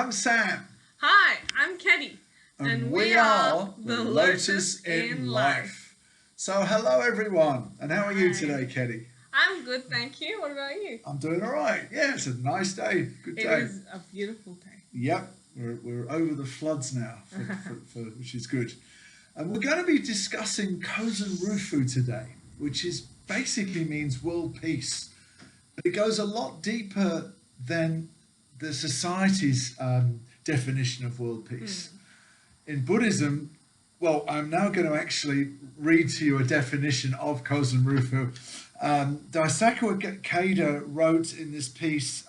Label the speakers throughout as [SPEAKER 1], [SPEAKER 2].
[SPEAKER 1] I'm Sam.
[SPEAKER 2] Hi, I'm Ketty.
[SPEAKER 1] And we are the Lotus in Life. So hello everyone. And how are you today, Ketty?
[SPEAKER 2] I'm good, thank you. What about you?
[SPEAKER 1] I'm doing all right. Yeah, it's a nice day. Good day.
[SPEAKER 2] It is a beautiful day.
[SPEAKER 1] Yep, we're over the floods now, which is good. And we're going to be discussing Kosen Rufu today, which basically means world peace. But it goes a lot deeper than the society's definition of world peace. In Buddhism, well, I'm now going to actually read to you a definition of Kosen Rufu. Daisaku Ikeda wrote in this piece,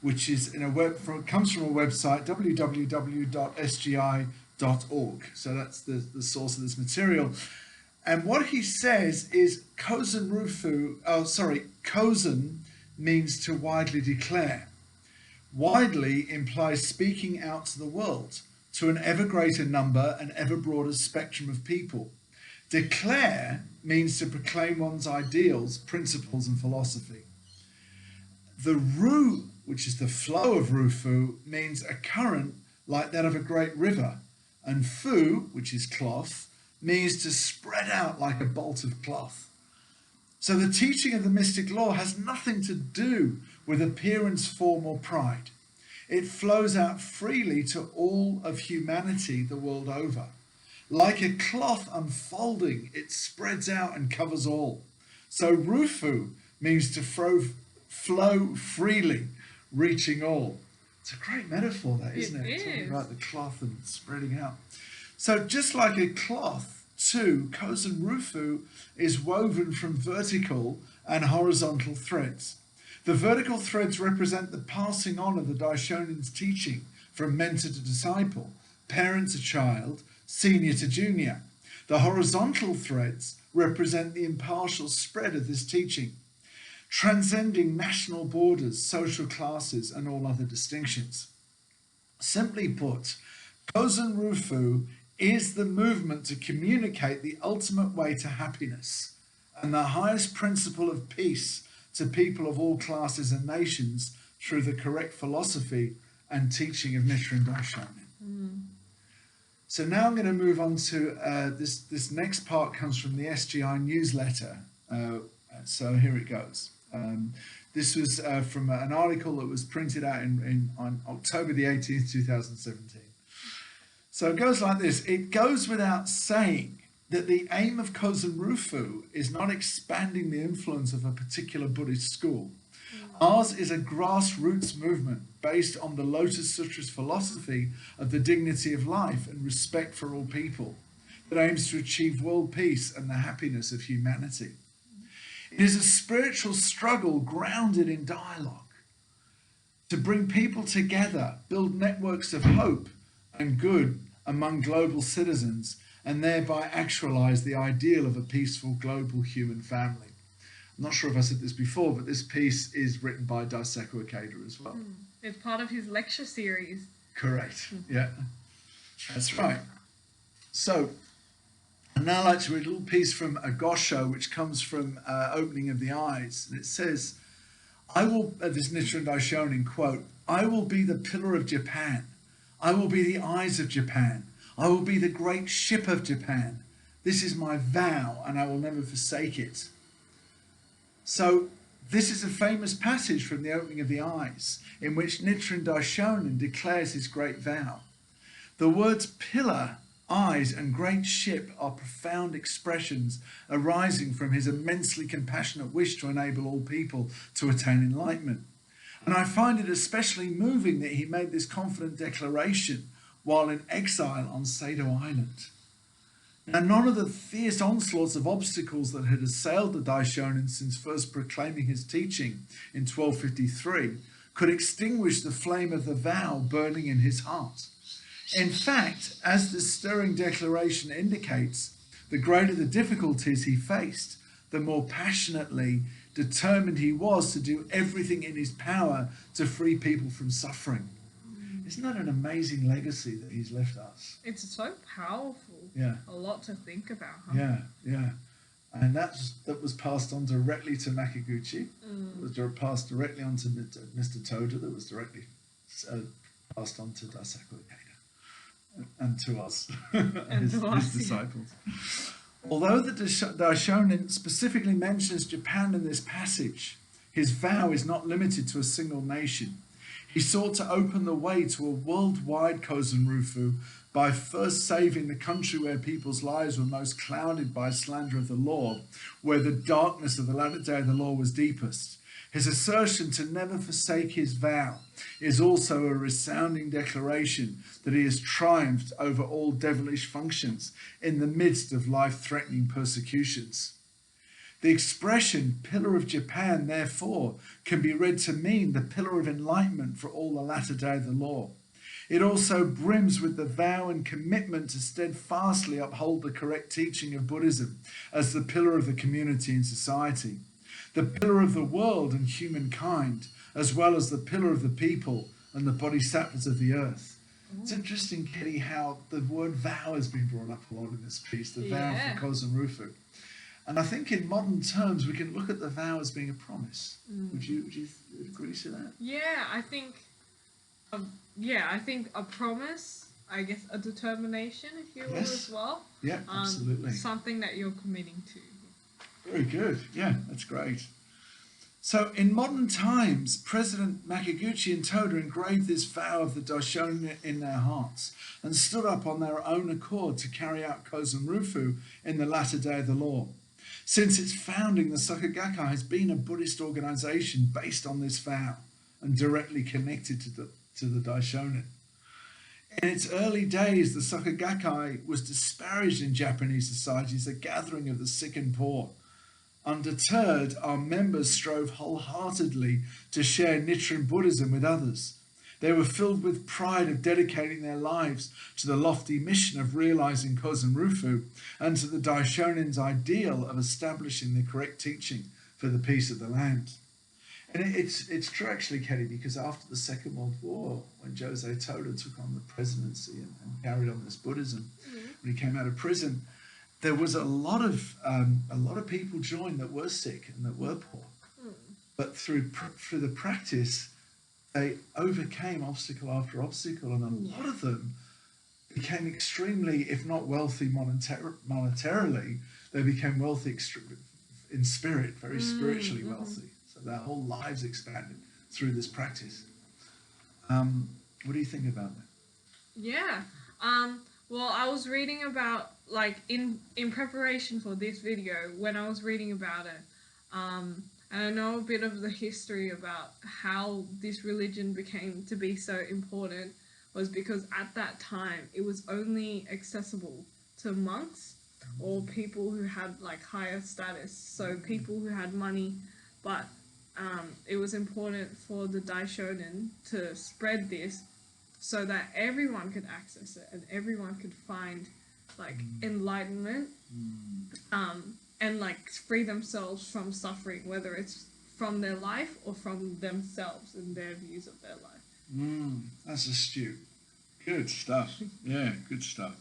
[SPEAKER 1] which is comes from a website, www.sgi.org. So that's the source of this material. And what he says is Kosen means to widely declare. Widely implies speaking out to the world, to an ever greater number and ever broader spectrum of people. Declare means to proclaim one's ideals, principles, and philosophy. The Ru, which is the flow of Rufu, means a current like that of a great river. And Fu, which is cloth, means to spread out like a bolt of cloth. So the teaching of the mystic law has nothing to do with appearance, form, or pride. It flows out freely to all of humanity the world over. Like a cloth unfolding, it spreads out and covers all. So Rufu means to flow freely, reaching all. It's a great metaphor, that, isn't it? Talking about the cloth and spreading out. So just like a cloth, too, Kosen Rufu is woven from vertical and horizontal threads. The vertical threads represent the passing on of the Daishonin's teaching from mentor to disciple, parent to child, senior to junior. The horizontal threads represent the impartial spread of this teaching, transcending national borders, social classes, and all other distinctions. Simply put, Kosen Rufu is the movement to communicate the ultimate way to happiness and the highest principle of peace to people of all classes and nations through the correct philosophy and teaching of Nichiren Daishonin. So now I'm going to move on to this next part comes from the SGI newsletter. So here it goes. This was from an article that was printed out on October the 18th, 2017. So it goes like this. It goes without saying that the aim of Kosen Rufu is not expanding the influence of a particular Buddhist school. Ours is a grassroots movement based on the Lotus Sutra's philosophy of the dignity of life and respect for all people that aims to achieve world peace and the happiness of humanity. It is a spiritual struggle grounded in dialogue to bring people together, build networks of hope and good among global citizens, and thereby actualize the ideal of a peaceful global human family. I'm not sure if I said this before, but this piece is written by Daisaku Ikeda as well.
[SPEAKER 2] It's part of his lecture series.
[SPEAKER 1] Correct, yeah, that's right. So, I'd now like to read a little piece from a Gosho, which comes from Opening of the Eyes, and it says, this Nichiren Daishonin quote, "I will be the pillar of Japan. I will be the eyes of Japan. I will be the great ship of Japan. This is my vow, and I will never forsake it." So this is a famous passage from the Opening of the Eyes, in which Nichiren Daishonin declares his great vow. The words pillar, eyes, and great ship are profound expressions arising from his immensely compassionate wish to enable all people to attain enlightenment. And I find it especially moving that he made this confident declaration while in exile on Sado Island. Now, none of the fierce onslaughts of obstacles that had assailed the Daishonin since first proclaiming his teaching in 1253 could extinguish the flame of the vow burning in his heart. In fact, as this stirring declaration indicates, the greater the difficulties he faced, the more passionately determined he was to do everything in his power to free people from suffering. Isn't that an amazing legacy that he's left us?
[SPEAKER 2] It's so powerful.
[SPEAKER 1] Yeah.
[SPEAKER 2] A lot to think about, huh?
[SPEAKER 1] Yeah. And that was passed on directly to Makaguchi. It was passed directly on to Mr. Toda. That was directly passed on to Daisaku Ikeda and to us,
[SPEAKER 2] And
[SPEAKER 1] his,
[SPEAKER 2] to us,
[SPEAKER 1] his
[SPEAKER 2] yeah.
[SPEAKER 1] disciples. Although the Daishonin specifically mentions Japan in this passage, his vow is not limited to a single nation. He sought to open the way to a worldwide Kosen Rufu by first saving the country where people's lives were most clouded by slander of the law, where the darkness of the latter day of the law was deepest. His assertion to never forsake his vow is also a resounding declaration that he has triumphed over all devilish functions in the midst of life-threatening persecutions. The expression Pillar of Japan, therefore, can be read to mean the pillar of enlightenment for all the latter day of the law. It also brims with the vow and commitment to steadfastly uphold the correct teaching of Buddhism as the pillar of the community and society, the pillar of the world and humankind, as well as the pillar of the people and the bodhisattvas of the earth. It's interesting, Kitty, how the word vow has been brought up a lot in this piece, the vow for Kosen Rufu. And I think in modern terms, we can look at the vow as being a promise. Would you agree to that?
[SPEAKER 2] Yeah, I think a promise, I guess a determination, if you will, as well.
[SPEAKER 1] Yeah, absolutely.
[SPEAKER 2] Something that you're committing to.
[SPEAKER 1] Very good. Yeah, that's great. So in modern times, President Makaguchi and Toda engraved this vow of the Daishonin in their hearts and stood up on their own accord to carry out Kosen Rufu in the latter day of the law. Since its founding, the Soka Gakkai has been a Buddhist organization based on this vow and directly connected to the Daishonin. In its early days, the Soka Gakkai was disparaged in Japanese society as a gathering of the sick and poor. Undeterred, our members strove wholeheartedly to share Nichiren Buddhism with others. They were filled with pride of dedicating their lives to the lofty mission of realizing Kosen Rufu and to the Daishonin's ideal of establishing the correct teaching for the peace of the land. And it's true actually, Kelly, because after the Second World War, when Jose Toda took on the presidency and carried on this Buddhism, when he came out of prison, there was a lot of people joined that were sick and that were poor, but through the practice, they overcame obstacle after obstacle, and a lot of them became extremely, if not wealthy monetarily, they became wealthy in spirit, very spiritually wealthy. So their whole lives expanded through this practice. What do you think about that?
[SPEAKER 2] Yeah. Well, I was reading about, like, in preparation for this video, when I was reading about it, and I know a bit of the history about how this religion became to be so important, was because at that time it was only accessible to monks or people who had like higher status, so people who had money, but it was important for the Daishonin to spread this so that everyone could access it and everyone could find like enlightenment and like free themselves from suffering, whether it's from their life or from themselves and their views of their life.
[SPEAKER 1] That's astute. Good stuff. Yeah, good stuff.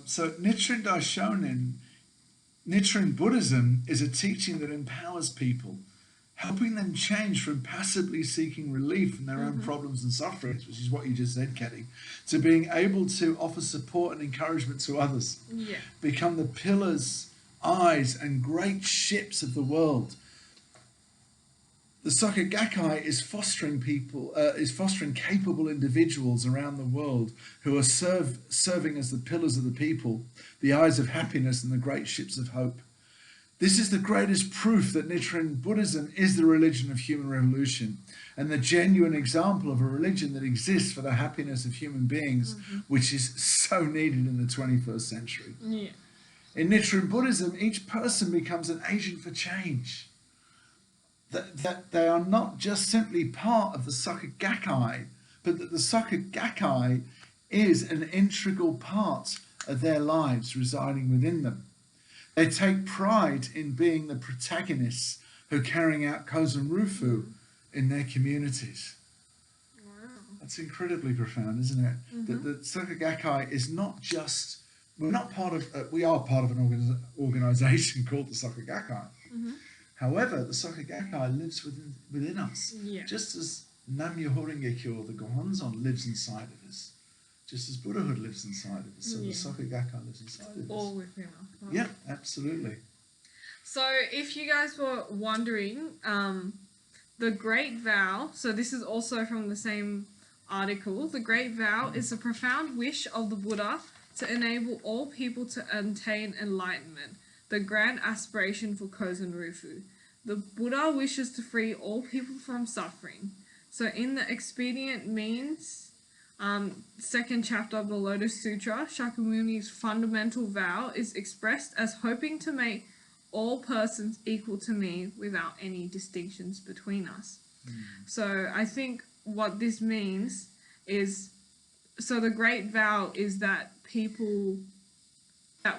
[SPEAKER 1] So Nichiren Daishonin, Nichiren Buddhism is a teaching that empowers people, helping them change from passively seeking relief from their own problems and sufferings, which is what you just said, Katie, to being able to offer support and encouragement to others.
[SPEAKER 2] Yeah.
[SPEAKER 1] Become the pillars, eyes, and great ships of the world. The Soka Gakkai is fostering capable individuals around the world who are serving as the pillars of the people, the eyes of happiness, and the great ships of hope. This is the greatest proof that Nichiren Buddhism is the religion of human revolution and the genuine example of a religion that exists for the happiness of human beings, which is so needed in the 21st century.
[SPEAKER 2] Yeah.
[SPEAKER 1] In Nichiren Buddhism, each person becomes an agent for change. That they are not just simply part of the Soka Gakkai, but that the Soka Gakkai is an integral part of their lives residing within them. They take pride in being the protagonists who are carrying out Kosen Rufu in their communities.
[SPEAKER 2] Wow.
[SPEAKER 1] That's incredibly profound, isn't it? That the Soka Gakkai is not just, we are part of an organization called the Soka Gakkai. However, the Soka Gakkai lives within us, just as Nam-myoho Renge Kyo, the Gohonzon, lives inside of us, just as Buddhahood lives inside of us, so the Soka Gakkai lives inside of us.
[SPEAKER 2] All within us. Wow.
[SPEAKER 1] Yeah, absolutely.
[SPEAKER 2] So if you guys were wondering, the Great Vow, so this is also from the same article, the Great Vow is a profound wish of the Buddha to enable all people to attain enlightenment, the grand aspiration for Kosen Rufu. The Buddha wishes to free all people from suffering. So in the expedient means, second chapter of the Lotus Sutra, Shakyamuni's fundamental vow is expressed as hoping to make all persons equal to me without any distinctions between us. So I think what this means is, so the Great Vow is that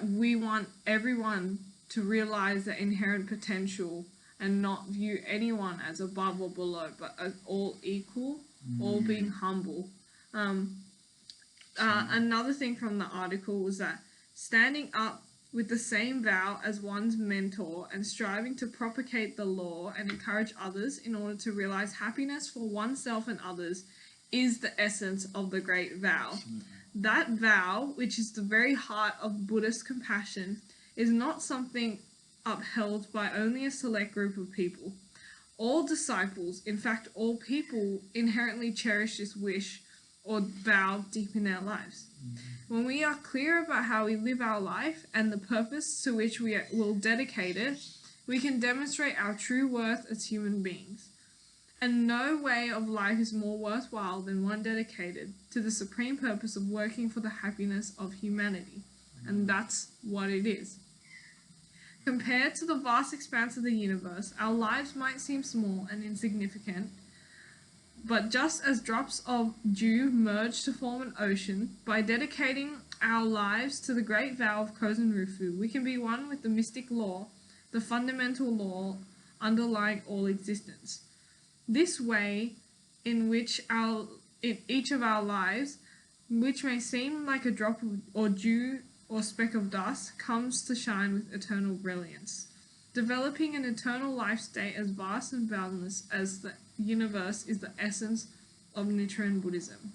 [SPEAKER 2] we want everyone to realize their inherent potential and not view anyone as above or below, but as all equal, all being humble. Another thing from the article was that standing up with the same vow as one's mentor and striving to propagate the law and encourage others in order to realize happiness for oneself and others is the essence of the Great Vow. That vow, which is the very heart of Buddhist compassion, is not something upheld by only a select group of people. All disciples, in fact all people, inherently cherish this wish or vow deep in their lives. When we are clear about how we live our life and the purpose to which we will dedicate it, we can demonstrate our true worth as human beings. And no way of life is more worthwhile than one dedicated to the supreme purpose of working for the happiness of humanity. And that's what it is. Compared to the vast expanse of the universe, our lives might seem small and insignificant, but just as drops of dew merge to form an ocean, by dedicating our lives to the Great Vow of Kosen Rufu, we can be one with the mystic law, the fundamental law underlying all existence. This way in which in each of our lives, which may seem like a drop of or dew or speck of dust, comes to shine with eternal brilliance, developing an eternal life state as vast and boundless as the universe is the essence of Nichiren Buddhism.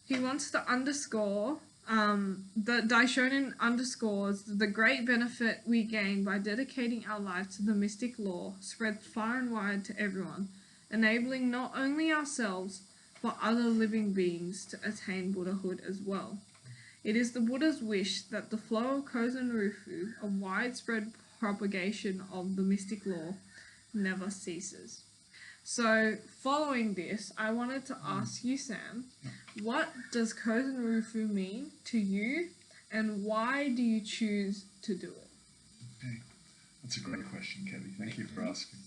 [SPEAKER 2] He wants to underscore, the Daishonin underscores the great benefit we gain by dedicating our lives to the mystic law, spread far and wide to everyone, enabling not only ourselves, but other living beings to attain Buddhahood as well. It is the Buddha's wish that the flow of Kosen Rufu, a widespread propagation of the mystic law, never ceases. So, following this, I wanted to ask you, Sam, what does Kosen Rufu mean to you, and why do you choose to do it?
[SPEAKER 1] Okay, that's a great question, Kelly. Thank you for asking.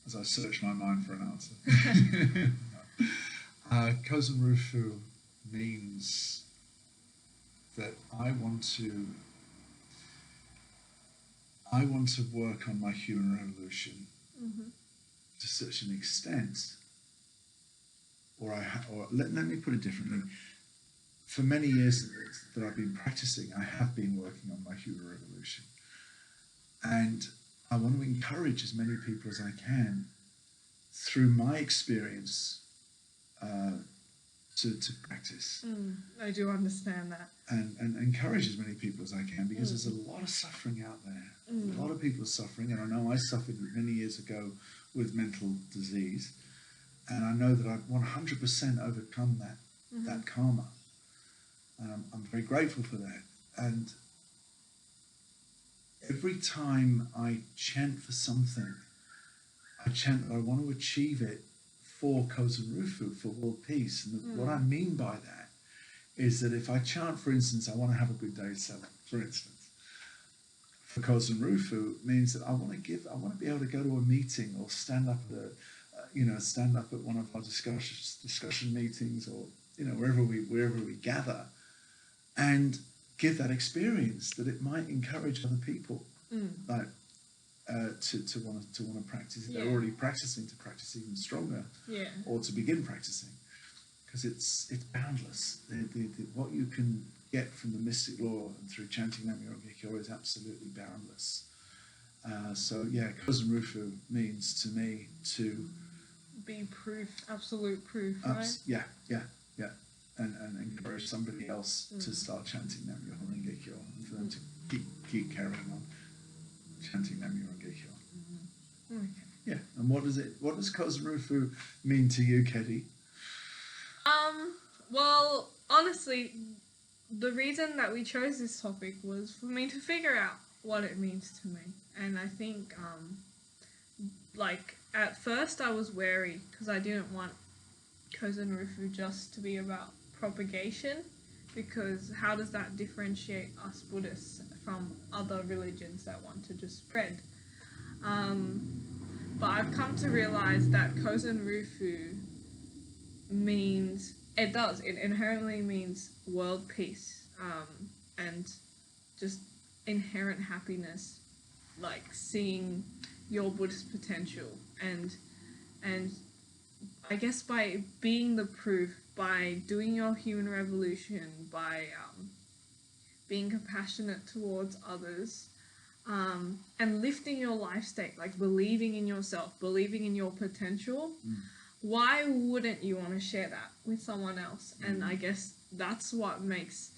[SPEAKER 1] As I search my mind for an answer. Kosen Rufu means that I want to work on my human revolution to such an extent, or let me put it differently. For many years that I've been practicing, I have been working on my human revolution, and I want to encourage as many people as I can through my experience to practice.
[SPEAKER 2] I do understand that.
[SPEAKER 1] And encourage as many people as I can, because there's a lot of suffering out there. A lot of people are suffering, and I know I suffered many years ago with mental disease, and I know that I've 100% overcome that karma. I'm very grateful for that. And every time I chant for something, I chant that I want to achieve it for Kosen Rufu, for world peace. And what I mean by that is that if I chant, for instance, I want to have a good day, so for instance, for Kosen Rufu means that I want to be able to go to a meeting or stand up at one of our discussion meetings, or wherever we gather, and give that experience that it might encourage other people, like to want to practice. They're already practicing, to practice even stronger, or to begin practicing, because it's boundless. What you can get from the mystic law and through chanting Nam-myoho Renge Kyo is absolutely boundless. So yeah, Kosen Rufu means to me to
[SPEAKER 2] be proof, absolute proof, right?
[SPEAKER 1] yeah, and encourage somebody else to start chanting Nam-myoho Renge Kyo, and for them to keep carrying on chanting Nam-myoho Renge Kyo.
[SPEAKER 2] Okay.
[SPEAKER 1] Yeah, and what does Kosen Rufu mean to you, Ketty?
[SPEAKER 2] Well, honestly, the reason that we chose this topic was for me to figure out what it means to me. And I think, like, at first I was wary because I didn't want Kosen Rufu just to be about propagation, because how does that differentiate us Buddhists from other religions that want to just spread? But I've come to realize that Kosen Rufu means, it inherently means world peace, and just inherent happiness, like seeing your Buddhist potential, and I guess by being the proof, by doing your human revolution, by being compassionate towards others, and lifting your life state, like believing in yourself, believing in your potential, why wouldn't you want to share that with someone else? And I guess that's what makes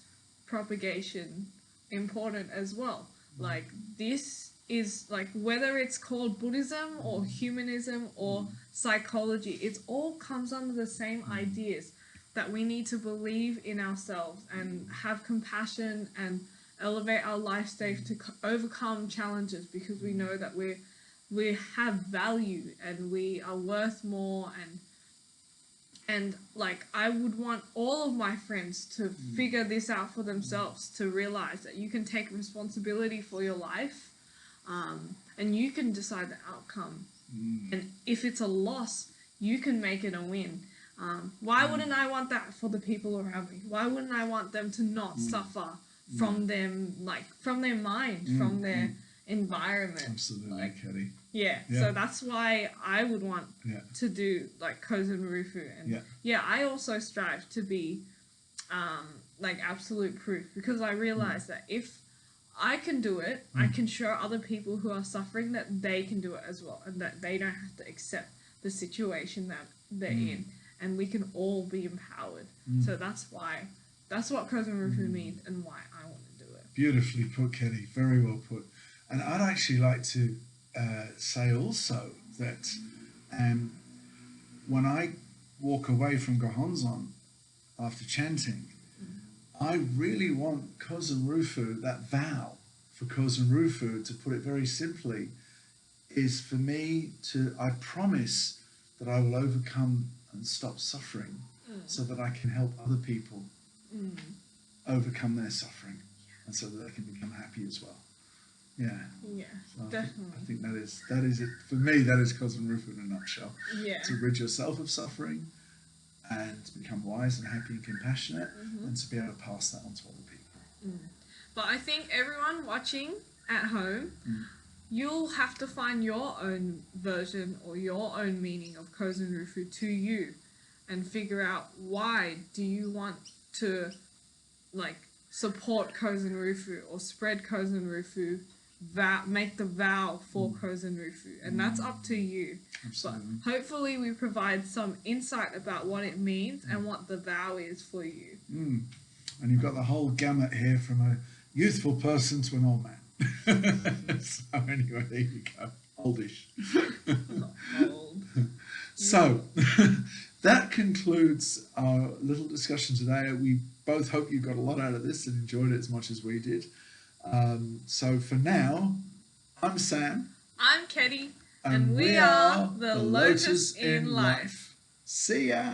[SPEAKER 2] propagation important as well. Like, this is, like, whether it's called Buddhism or humanism or psychology, it all comes under the same ideas, that we need to believe in ourselves and have compassion and elevate our life state to overcome challenges, because we know that we have value and we are worth more, and like, I would want all of my friends to figure this out for themselves, to realize that you can take responsibility for your life, and you can decide the outcome, and if it's a loss, you can make it a win. Why wouldn't I want that for the people around me? Why wouldn't I want them to not suffer from them, like, from their mind, from their environment?
[SPEAKER 1] Absolutely,
[SPEAKER 2] like,
[SPEAKER 1] Ketty.
[SPEAKER 2] Yeah, so that's why I would want to do, like, Kosen Rufu. And I also strive to be, like, absolute proof, because I realize that if I can do it, I can show other people who are suffering that they can do it as well, and that they don't have to accept the situation that they're in, and we can all be empowered. So that's what Kosen Rufu means, and why I want to do it.
[SPEAKER 1] Beautifully put, Ketty. Very well put. And I'd actually like to say also that when I walk away from Gohonzon after chanting, I really want Kosen Rufu, that vow for Kosen Rufu, to put it very simply, is for me to, I promise that I will overcome and stop suffering so that I can help other people overcome their suffering, and so that they can become happy as well. Yeah. Yeah, so
[SPEAKER 2] definitely.
[SPEAKER 1] I think that is it. For me, that is Kosen Rufu in a nutshell.
[SPEAKER 2] Yeah.
[SPEAKER 1] To rid yourself of suffering and to become wise and happy and compassionate, and to be able to pass that on to other people.
[SPEAKER 2] But I think everyone watching at home, you'll have to find your own version or your own meaning of Kosen Rufu to you, and figure out, why do you want to, like, support Kosen Rufu or spread Kosen Rufu, make the vow for Kosen Rufu, and that's up to you.
[SPEAKER 1] Absolutely.
[SPEAKER 2] But hopefully we provide some insight about what it means and what the vow is for you.
[SPEAKER 1] And you've got the whole gamut here, from a youthful person to an old man. So anyway, there you go. Oldish.
[SPEAKER 2] Not old.
[SPEAKER 1] So that concludes our little discussion today. We both hope you got a lot out of this and enjoyed it as much as we did. So for now, I'm Sam.
[SPEAKER 2] I'm Ketty. And we are the Lotus in Life.
[SPEAKER 1] See ya!